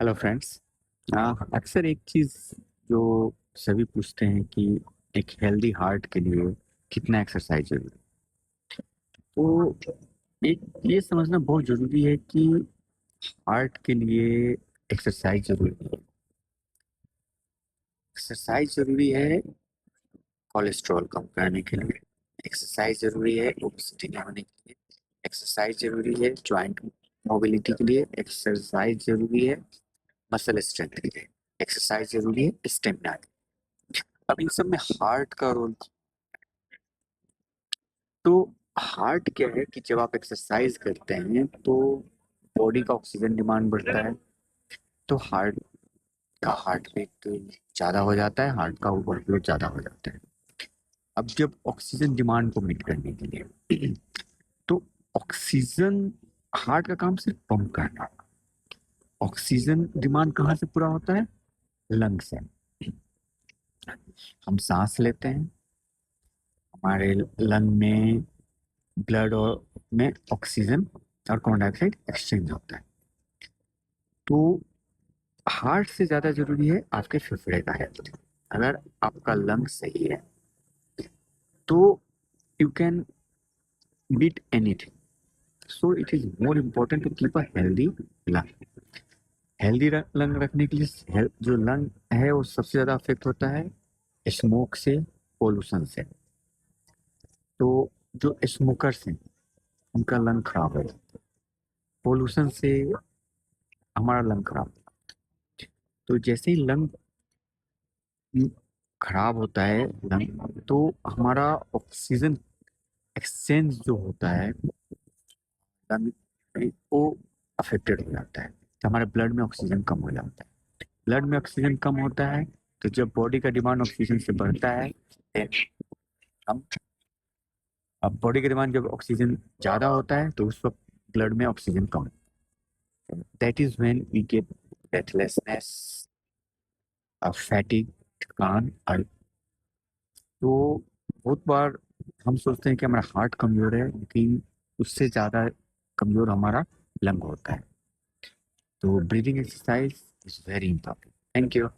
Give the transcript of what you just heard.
Hello friends. अक्सर एक चीज़ जो सभी पूछते हैं कि एक हेल्दी हार्ट के लिए कितना एक्सरसाइज जरूरी है। तो एक ये समझना बहुत ज़रूरी है कि हार्ट के लिए एक्सरसाइज जरूरी है। एक्सरसाइज जरूरी है कोलेस्ट्रॉल कम करने के लिए, एक्सरसाइज जरूरी है ओबेसिटी नहीं होने के लिए, एक्सरसाइज जरूरी है जॉइंट मोबिलिटी के लिए, एक्सरसाइज जरूरी है मसल स्ट्रेंथ के लिए, एक्सरसाइज जरूरी है स्टेमिना के लिए। अब इन सब में हार्ट का रोल, तो हार्ट क्या है कि जब आप एक्सरसाइज करते हैं तो बॉडी का ऑक्सीजन डिमांड बढ़ता है, तो हार्ट बीट ज़्यादा हो जाता है, हार्ट का ओवरफ्लो ज़्यादा हो जाता है। अब जब ऑक्सीजन डिमांड को मीट करने के लिए तो ऑक्सीजन, हार्ट का काम सिर्फ पंप करना। ऑक्सीजन डिमांड कहाँ से पूरा होता है? लंग से। हम सांस लेते हैं, हमारे लंग में ब्लड और में ऑक्सीजन और कार्बन डाइऑक्साइड एक्सचेंज होता है। तो हार्ट से ज्यादा जरूरी है आपके फेफड़े का हेल्थ। अगर आपका लंग सही है तो you can beat anything. So it is more important to keep a healthy lung. Healthy lung रखने के लिए जो लंग है वो सबसे ज्यादा अफेक्ट होता है स्मोक से, पोल्यूशन से। तो जो स्मोकर्स हैं उनका लंग खराब है, पोल्यूशन से हमारा लंग खराब। तो जैसे ही लंग खराब होता है लंग, तो हमारा ऑक्सीजन एक्सचेंज जो होता है लंग में, वो अफेक्टेड हो जाता है। तो हमारे ब्लड में ऑक्सीजन कम हो जाता है। ब्लड में ऑक्सीजन कम होता है तो जब बॉडी का डिमांड ऑक्सीजन से बढ़ता है, then हम, अब बॉडी का डिमांड जब ऑक्सीजन ज़्यादा होता है तो उस वक्त ब्लड में ऑक्सीजन कम, that is when we get breathlessness, fatigue, थकान। और तो बहुत बार हम सोचते हैं कि हमारा हार्ट कमजोर है, लेकिन उससे ज़्यादा कमजोर हमारा लंग होता है। तो breathing exercise is very important. Thank you.